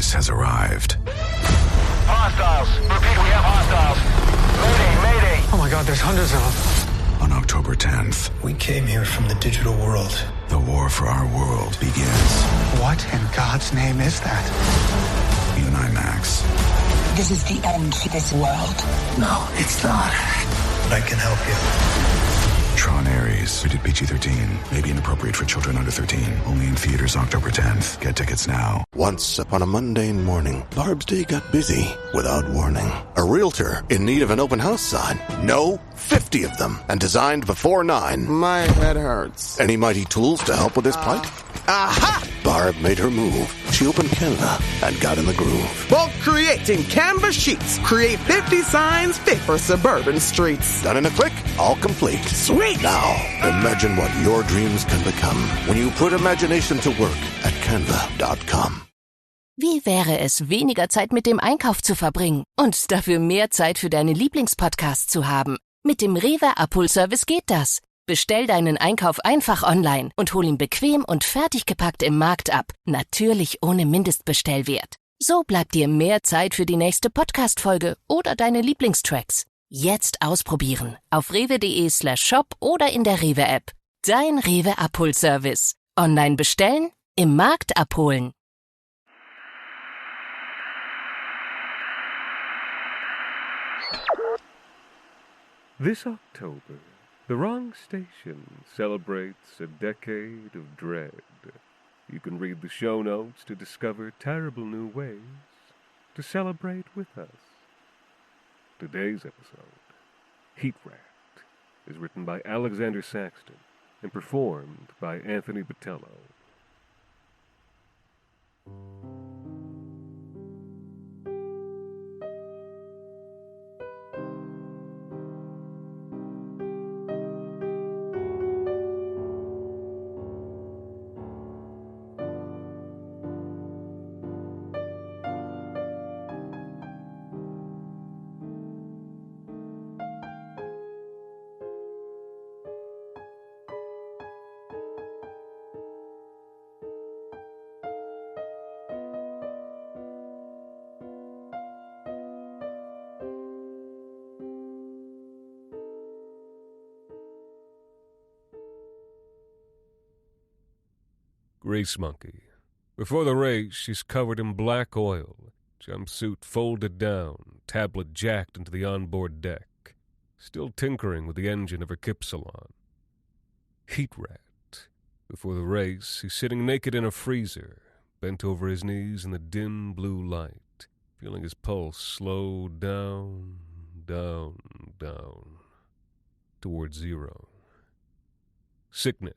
race has arrived. Hostiles. Repeat, we have hostiles. Mayday. Oh my God, there's hundreds of them. On October 10th, we came here from the digital world. the war for our world begins. What in God's name is that? In IMAX. This is the end to this world. No, it's not. But I can help you. Tron Ares, rated PG-13. May be inappropriate for children under 13. Only in theaters October 10th. Get tickets now. Once upon a mundane morning, Barb's day got busy without warning. A realtor in need of an open house sign. No, 50 of them, and designed before 9. My head hurts. Any mighty tools to help with his plight? Aha! Barb made her move. She opened Canva and got in the groove. Bulk creating Canva sheets. Create 50 signs fit for suburban streets. Done in a click, all complete. Sweet! Now, imagine what your dreams can become when you put imagination to work at canva.com. Wie wäre es, weniger Zeit mit dem Einkauf zu verbringen und dafür mehr Zeit für deine Lieblingspodcasts zu haben? Mit dem Rewe Abholservice geht das. Bestell deinen Einkauf einfach online und hol ihn bequem und fertig gepackt im Markt ab. Natürlich ohne Mindestbestellwert. So bleibt dir mehr Zeit für die nächste Podcast-Folge oder deine Lieblingstracks. Jetzt ausprobieren. Auf rewe.de/shop oder in der Rewe-App. Dein Rewe Abholservice. Online bestellen, im Markt abholen. This October, the Wrong Station celebrates a decade of dread. You can read the show notes to discover terrible new ways to celebrate with us. Today's episode, Heat Rat, is written by Alexander Saxton and performed by Anthony Botelho. Grease Monkey. Before the race, she's covered in black oil, jumpsuit folded down, tablet jacked into the onboard deck, still tinkering with the engine of her Kipsilon. Heat Rat. Before the race, he's sitting naked in a freezer, bent over his knees in the dim blue light, feeling his pulse slow down, towards zero. Signet.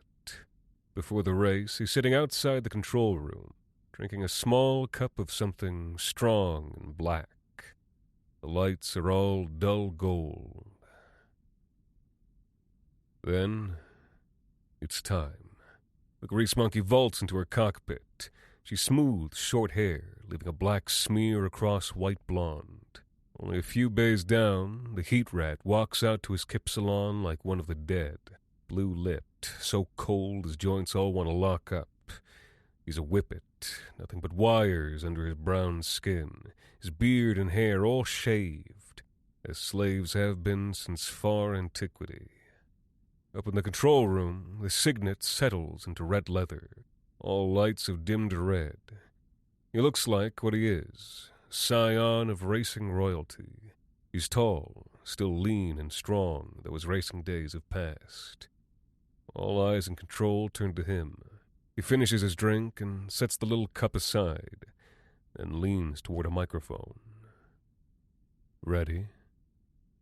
Before the race, he's sitting outside the control room, drinking a small cup of something strong and black. The lights are all dull gold. Then, it's time. The Grease Monkey vaults into her cockpit. She smooths short hair, leaving a black smear across white blonde. Only a few bays down, the Heat Rat walks out to his Kipsilon like one of the dead, blue-lipped, so cold his joints all want to lock up. He's a whippet, nothing but wires under his brown skin, his beard and hair all shaved, as slaves have been since far antiquity. Up in the control room, the Signet settles into red leather. All lights have dimmed to red. He looks like what he is, scion of racing royalty. He's tall, still lean and strong, though his racing days have passed. All eyes in control turn to him. He finishes his drink and sets the little cup aside, then leans toward a microphone. Ready?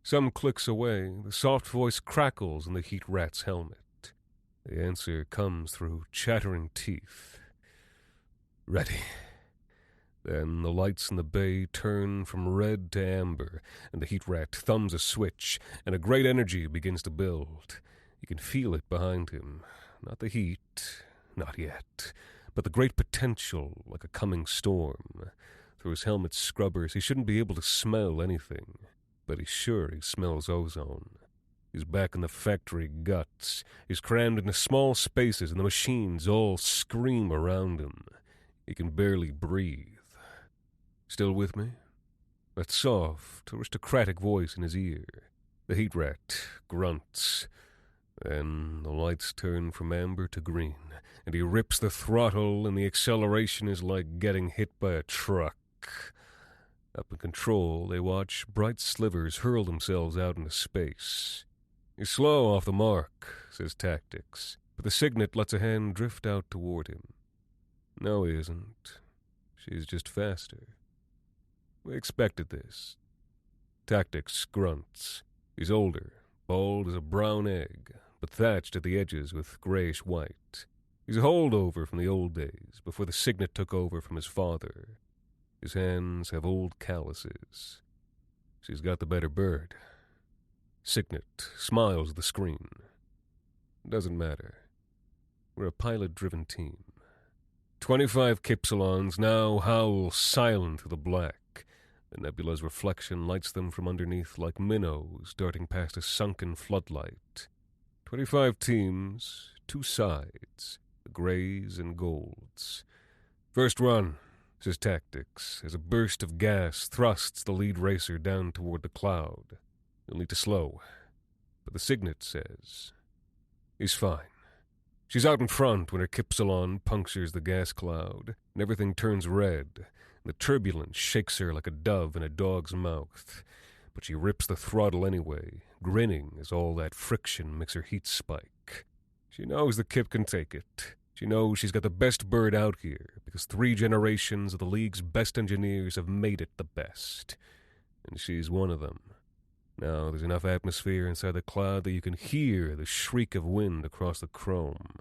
Some clicks away, the soft voice crackles in the Heat Rat's helmet. The answer comes through chattering teeth. Ready. Then the lights in the bay turn from red to amber, and the Heat Rat thumbs a switch, and a great energy begins to build. He can feel it behind him. Not the heat, not yet, but the great potential like a coming storm. Through his helmet's scrubbers, he shouldn't be able to smell anything, but he's sure he smells ozone. He's back in the factory guts. He's crammed into small spaces, and the machines all scream around him. He can barely breathe. Still with me? That soft, aristocratic voice in his ear. The heat rat grunts. Then the lights turn from amber to green, and he rips the throttle, and the acceleration is like getting hit by a truck. Up in control, they watch bright slivers hurl themselves out into space. He's slow off the mark, says Tactics, but the Signet lets a hand drift out toward him. No, he isn't. She's just faster. We expected this. Tactics grunts. He's older, bald as a brown egg, but thatched at the edges with grayish-white. He's a holdover from the old days, before the Signet took over from his father. His hands have old calluses. She's got the better bird. Signet smiles at the screen. Doesn't matter. We're a pilot-driven team. 25 Kypsilons now howl silent through the black. The nebula's reflection lights them from underneath like minnows darting past a sunken floodlight. 25 teams, 2 sides, the grays and golds. First run, says Tactics, as a burst of gas thrusts the lead racer down toward the cloud. You'll need to slow. But the Signet says, he's fine. She's out in front when her Kypsilon punctures the gas cloud, and everything turns red, and the turbulence shakes her like a dove in a dog's mouth. But she rips the throttle anyway, grinning as all that friction makes her heat spike. She knows the Kyp can take it. She knows she's got the best bird out here, because 3 generations of the League's best engineers have made it the best. And she's one of them. Now there's enough atmosphere inside the cloud that you can hear the shriek of wind across the chrome.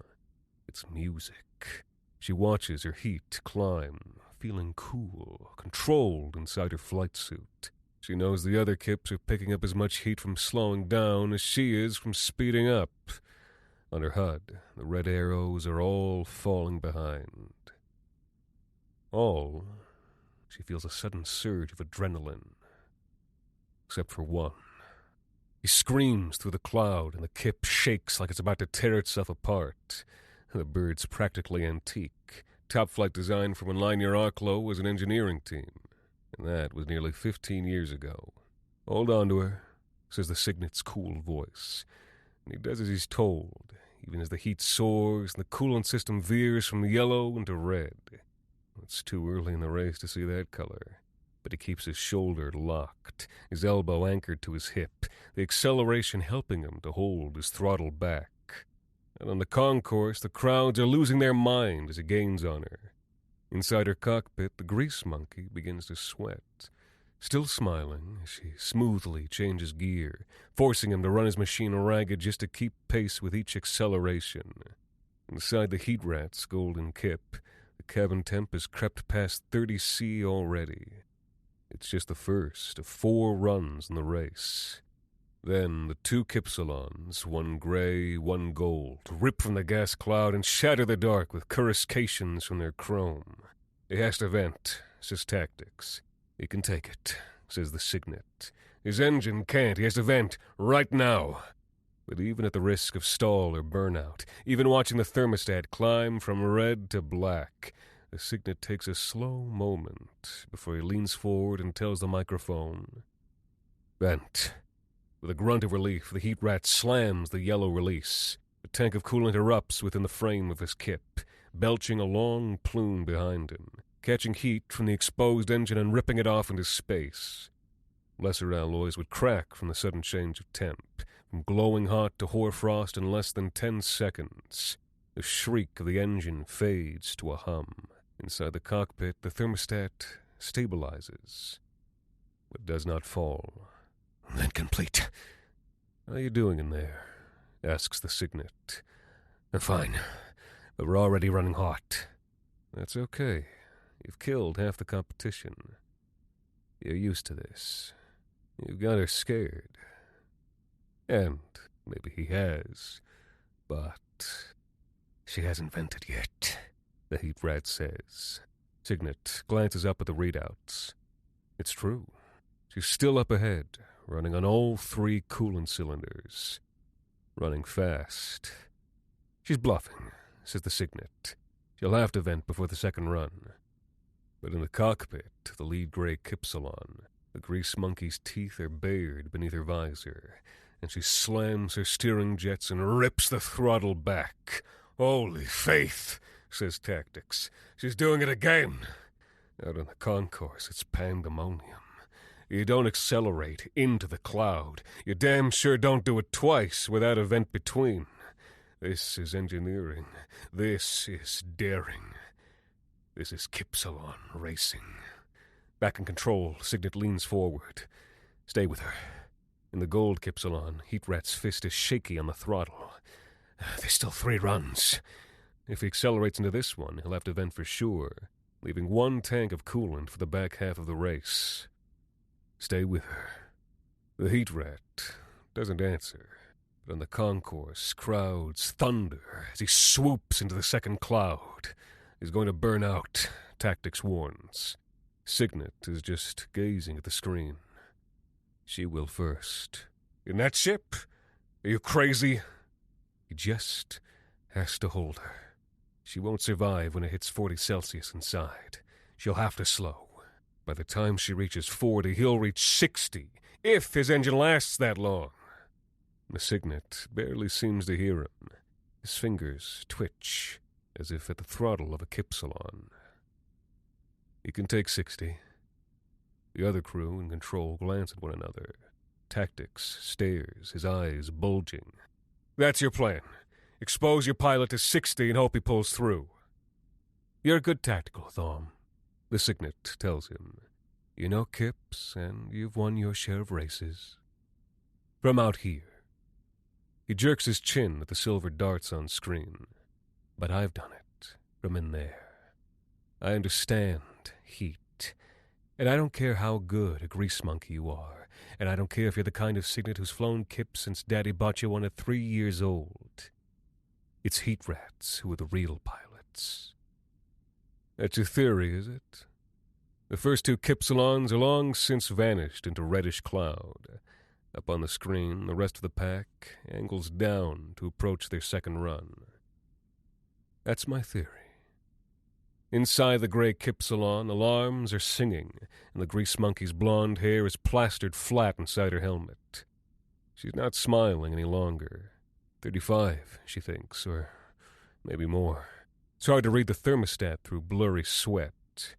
It's music. She watches her heat climb, feeling cool, controlled inside her flight suit. She knows the other Kyps are picking up as much heat from slowing down as she is from speeding up. On her HUD, the red arrows are all falling behind. All. She feels a sudden surge of adrenaline. Except for one. He screams through the cloud, and the Kyp shakes like it's about to tear itself apart. The bird's practically antique. Top-flight design from when Linear Arklow was an engineering team. And that was nearly 15 years ago. Hold on to her, says the Signet's cool voice. And he does as he's told, even as the heat soars and the coolant system veers from yellow into red. It's too early in the race to see that color. But he keeps his shoulder locked, his elbow anchored to his hip, the acceleration helping him to hold his throttle back. And on the concourse, the crowds are losing their mind as he gains on her. Inside her cockpit, the grease monkey begins to sweat, still smiling as she smoothly changes gear, forcing him to run his machine ragged just to keep pace with each acceleration. Inside the heat rat's golden Kyp, the cabin temp has crept past 30°C already. It's just the first of 4 runs in the race. Then the 2 Kypsilons, one gray, one gold, rip from the gas cloud and shatter the dark with coruscations from their chrome. He has to vent, says Tactics. He can take it, says the Signet. His engine can't. He has to vent right now. But even at the risk of stall or burnout, even watching the thermostat climb from red to black, the Signet takes a slow moment before he leans forward and tells the microphone, vent. With a grunt of relief, the heat rat slams the yellow release. The tank of coolant erupts within the frame of his Kyp, belching a long plume behind him, catching heat from the exposed engine and ripping it off into space. Lesser alloys would crack from the sudden change of temp, from glowing hot to hoarfrost in less than 10 seconds. The shriek of the engine fades to a hum. Inside the cockpit, the thermostat stabilizes, but does not fall. Then complete. How you doing in there? Asks the Signet. I'm fine, but we're already running hot. That's okay. You've killed half the competition. You're used to this. You've got her scared. And maybe he has, but she hasn't vented yet, the heat rat says. Signet glances up at the readouts. It's true. She's still up ahead, running on all 3 coolant cylinders. Running fast. She's bluffing, says the Signet. She'll have to vent before the second run. But in the cockpit, the lead gray Kipsilon, the grease monkey's teeth are bared beneath her visor, and she slams her steering jets and rips the throttle back. "Holy faith," says Tactics. "She's doing it again." Out on the concourse, it's pandemonium. You don't accelerate into the cloud. You damn sure don't do it twice without a vent between. This is engineering. This is daring. This is Kipsilon racing. Back in control, Signet leans forward. Stay with her. In the gold Kipsilon, Heat Rat's fist is shaky on the throttle. There's still 3 runs. If he accelerates into this one, he'll have to vent for sure, leaving 1 tank of coolant for the back half of the race. Stay with her. The Heat Rat doesn't answer, but on the concourse, crowds thunder as he swoops into the second cloud. He's going to burn out, Tactics warns. Signet is just gazing at the screen. She will first. In that ship? Are you crazy? He just has to hold her. She won't survive when it hits 40 Celsius inside. She'll have to slow. By the time she reaches 40, he'll reach 60, if his engine lasts that long. The Signet barely seems to hear him. His fingers twitch, as if at the throttle of a Kipsilon. He can take 60. The other crew in control glance at one another. Tactics stares, his eyes bulging. That's your plan. Expose your pilot to 60 and hope he pulls through. You're a good tactical, Thom, the Signet tells him. You know Kips, and you've won your share of races. From out here. He jerks his chin at the silver darts on screen. But I've done it from in there. I understand heat. And I don't care how good a grease monkey you are. And I don't care if you're the kind of Signet who's flown Kips since Daddy bought you one at 3 years old. It's Heat Rats who are the real pilots. That's your theory, is it? The first 2 Kipsilons are long since vanished into reddish cloud. Up on the screen, the rest of the pack angles down to approach their second run. That's my theory. Inside the gray Kipsilon, alarms are singing, and the grease monkey's blonde hair is plastered flat inside her helmet. She's not smiling any longer. 35, she thinks, or maybe more. It's hard to read the thermostat through blurry sweat.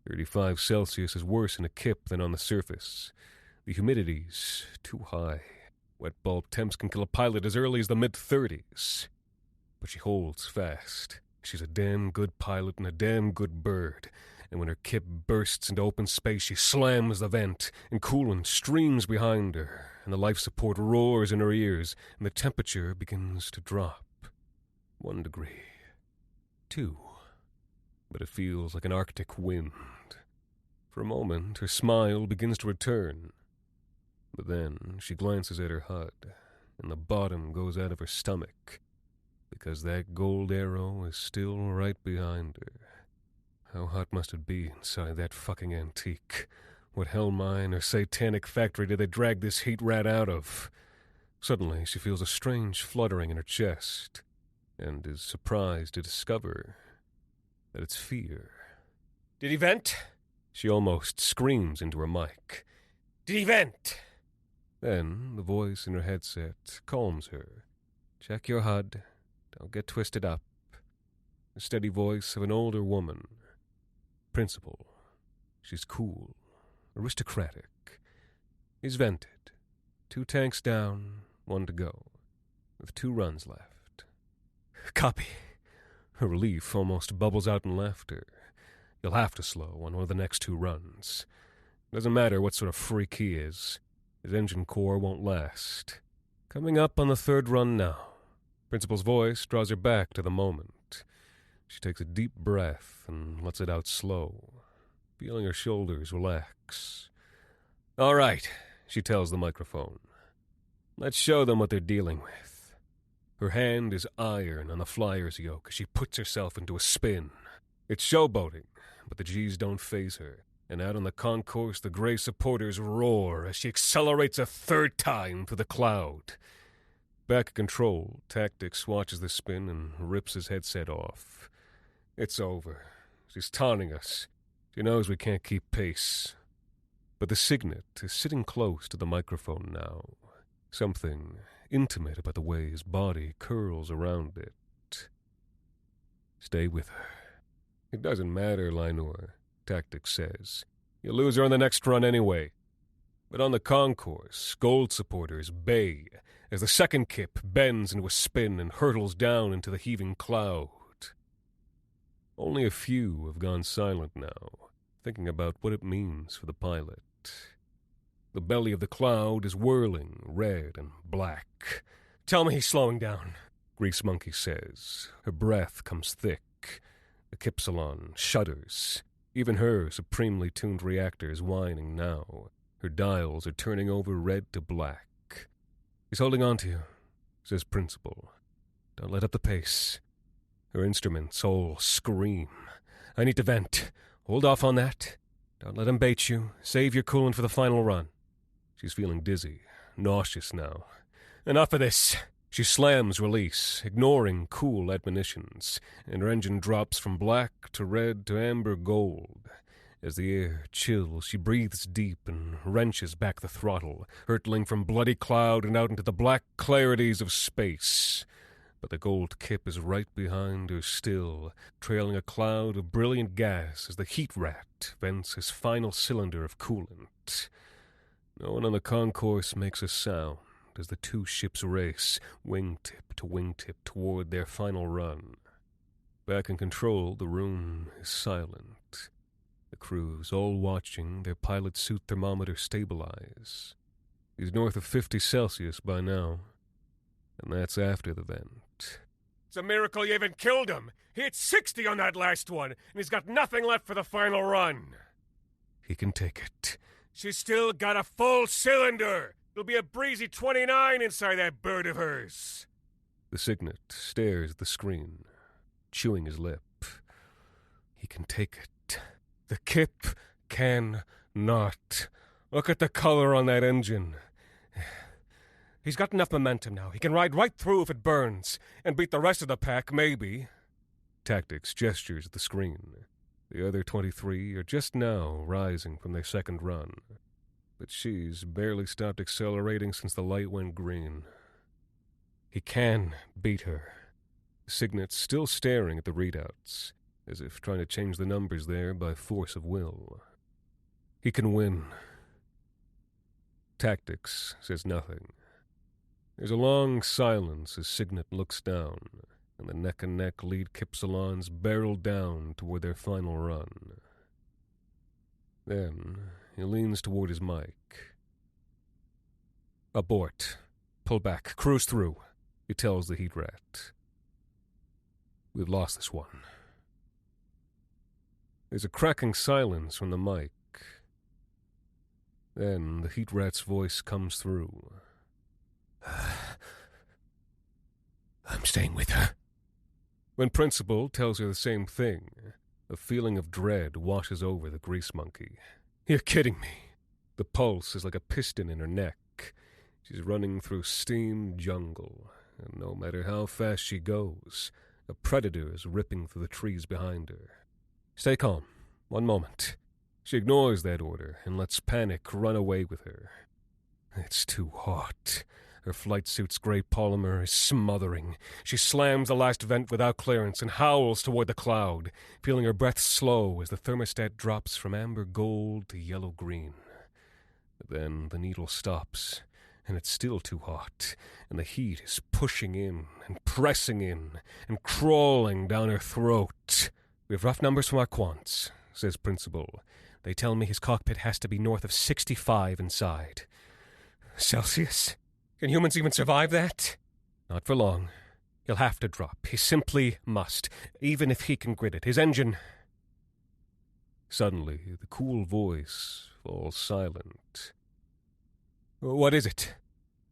35 Celsius is worse in a Kip than on the surface. The humidity's too high. Wet bulb temps can kill a pilot as early as the mid-30s. But she holds fast. She's a damn good pilot and a damn good bird. And when her Kip bursts into open space, she slams the vent, and coolant streams behind her, and the life support roars in her ears, and the temperature begins to drop. 1 degree. 2. But it feels like an Arctic wind. For a moment, her smile begins to return. But then she glances at her HUD, and the bottom goes out of her stomach, because that gold arrow is still right behind her. How hot must it be inside that fucking antique? What hell mine or satanic factory did they drag this Heat Rat out of? Suddenly, she feels a strange fluttering in her chest, and is surprised to discover that it's fear. Did he vent? She almost screams into her mic. Did he vent? Then the voice in her headset calms her. Check your HUD. Don't get twisted up. The steady voice of an older woman. Principal. She's cool. Aristocratic. He's vented. 2 tanks down, 1 to go. With 2 runs left. Copy. Her relief almost bubbles out in laughter. You'll have to slow on one of the next 2 runs. Doesn't matter what sort of freak he is. His engine core won't last. Coming up on the 3rd run now. Principal's voice draws her back to the moment. She takes a deep breath and lets it out slow, feeling her shoulders relax. All right, she tells the microphone. Let's show them what they're dealing with. Her hand is iron on the flyer's yoke as she puts herself into a spin. It's showboating, but the G's don't faze her. And out on the concourse, the gray supporters roar as she accelerates a 3rd time through the cloud. Back at control, Tactics watches the spin and rips his headset off. It's over. She's taunting us. She knows we can't keep pace. But the Signet is sitting close to the microphone now. Something intimate about the way his body curls around it. Stay with her. It doesn't matter, Linor, Tactics says. You'll lose her on the next run anyway. But on the concourse, Gold supporters bay as the second kip bends into a spin and hurtles down into the heaving cloud. Only a few have gone silent now, thinking about what it means for the pilot. The belly of the cloud is whirling, red and black. Tell me he's slowing down, Grease Monkey says. Her breath comes thick. The Kipsilon shudders. Even her supremely tuned reactor is whining now. Her dials are turning over red to black. He's holding on to you, says Principal. Don't let up the pace. Her instruments all scream. I need to vent. Hold off on that. Don't let him bait you. Save your coolant for the final run. She's feeling dizzy, nauseous now. Enough of this. She slams release, ignoring cool admonitions, and her engine drops from black to red to amber gold. As the air chills, she breathes deep and wrenches back the throttle, hurtling from bloody cloud and out into the black clarities of space. But the gold kip is right behind her still, trailing a cloud of brilliant gas as the heat rat vents his final cylinder of coolant. No one on the concourse makes a sound as the two ships race, wingtip to wingtip, toward their final run. Back in control, the room is silent. The crew's all watching their pilot suit thermometer stabilize. He's north of 50 Celsius by now, and that's after the vent. It's a miracle you even killed him. He hit 60 on that last one, and he's got nothing left for the final run. He can take it. She's still got a full cylinder. There'll be a breezy 29 inside that bird of hers. The Signet stares at the screen, chewing his lip. He can take it. The Kip can not. Look at the color on that engine. He's got enough momentum now. He can ride right through if it burns, and beat the rest of the pack, maybe. Tactics gestures at the screen. The other 23 are just now rising from their second run. But she's barely stopped accelerating since the light went green. He can beat her. The Signet's still staring at the readouts, as if trying to change the numbers there by force of will. He can win. Tactics says nothing. There's a long silence as Signet looks down, and the neck-and-neck lead Kipsilons barrel down toward their final run. Then he leans toward his mic. Abort. Pull back. Cruise through, he tells the heat rat. We've lost this one. There's a cracking silence from the mic. Then the heat rat's voice comes through. I'm staying with her. When Principal tells her the same thing, a feeling of dread washes over the Grease Monkey. You're kidding me. The pulse is like a piston in her neck. She's running through steam jungle, and no matter how fast she goes, a predator is ripping through the trees behind her. Stay calm. One moment. She ignores that order and lets panic run away with her. It's too hot. Her flight suit's gray polymer is smothering. She slams the last vent without clearance and howls toward the cloud, feeling her breath slow as the thermostat drops from amber gold to yellow-green. But then the needle stops, and it's still too hot, and the heat is pushing in and pressing in and crawling down her throat. We have rough numbers from our quants, says Principal. They tell me his cockpit has to be north of 65 inside. Celsius? Can humans even survive that? Not for long. He'll have to drop. He simply must, even if he can grit it. His engine... Suddenly, the cool voice falls silent. What is it?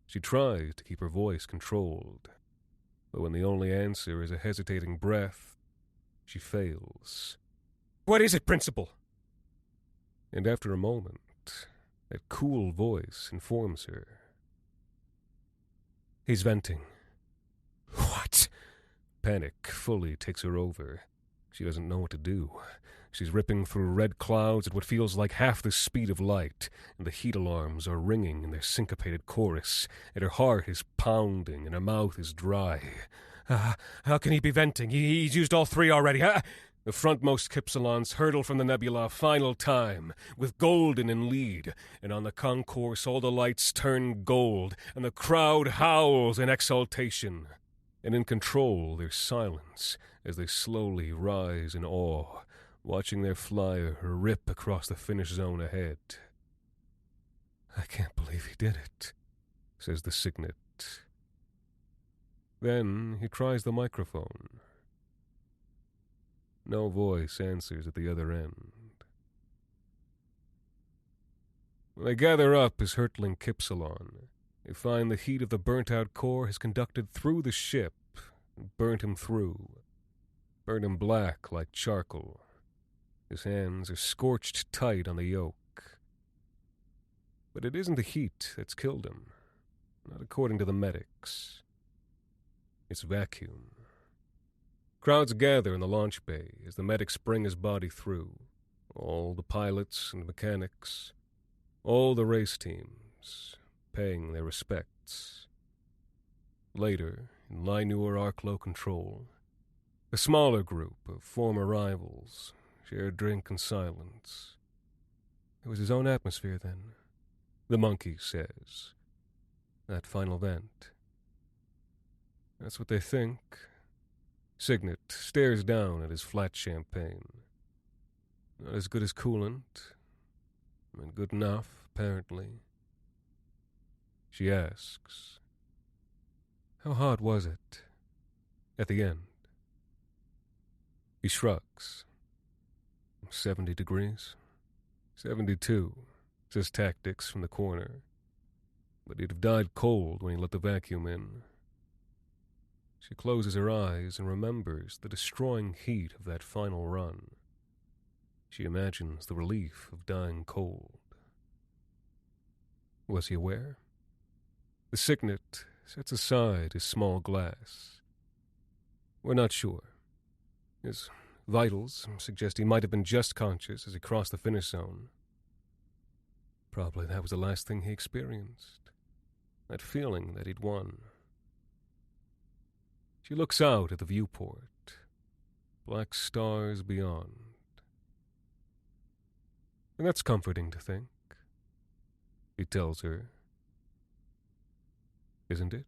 She tries to keep her voice controlled, but when the only answer is a hesitating breath, she fails. What is it, Principal? And after a moment, that cool voice informs her. He's venting. What? Panic fully takes her over. She doesn't know what to do. She's ripping through red clouds at what feels like half the speed of light, and the heat alarms are ringing in their syncopated chorus, and her heart is pounding, and her mouth is dry. How can he be venting? He's used all three already. The frontmost Kypsilons hurtle from the nebula a final time, with Golden in lead, and on the concourse all the lights turn gold, and the crowd howls in exultation. And in control there's silence as they slowly rise in awe, watching their flyer rip across the finish zone ahead. "I can't believe he did it," says the Signet. Then he tries the microphone. No voice answers at the other end. When they gather up as hurtling Kypsilon, they find the heat of the burnt-out core has conducted through the ship and burnt him through, burnt him black like charcoal. His hands are scorched tight on the yoke. But it isn't the heat that's killed him, not according to the medics. It's vacuum. Crowds gather in the launch bay as the medics bring his body through. All the pilots and mechanics, all the race teams, paying their respects. Later, in Linur Arklow Control, a smaller group of former rivals shared drink and silence. It was his own atmosphere then, the monkey says. That final vent. That's what they think. Signet stares down at his flat champagne. Not as good as coolant, and good enough, apparently. She asks, "How hot was it at the end?" He shrugs. 70 degrees. 72, says Tactics from the corner. But he'd have died cold when he let the vacuum in. She closes her eyes and remembers the destroying heat of that final run. She imagines the relief of dying cold. Was he aware? The Signet sets aside his small glass. We're not sure. His vitals suggest he might have been just conscious as he crossed the finish zone. Probably that was the last thing he experienced. That feeling that he'd won. She looks out at the viewport. Black stars beyond. And that's comforting to think, he tells her. Isn't it?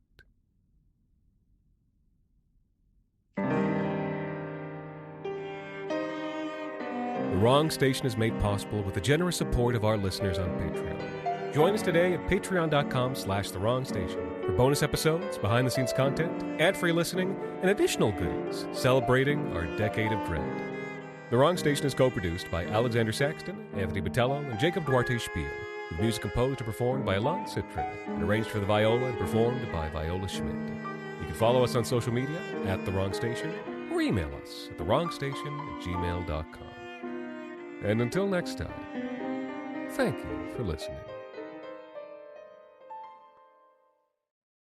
The Wrong Station is made possible with the generous support of our listeners on Patreon. Join us today at patreon.com/thewrongstation for bonus episodes, behind-the-scenes content, ad-free listening, and additional goodies celebrating our decade of dread. The Wrong Station is co-produced by Alexander Saxton, Anthony Botelho, and Jacob Duarte Spiel, with music composed and performed by Alon Citrin, and arranged for the viola and performed by Viola Schmidt. You can follow us on social media at The Wrong Station, or email us at thewrongstation@gmail.com. And until next time, thank you for listening.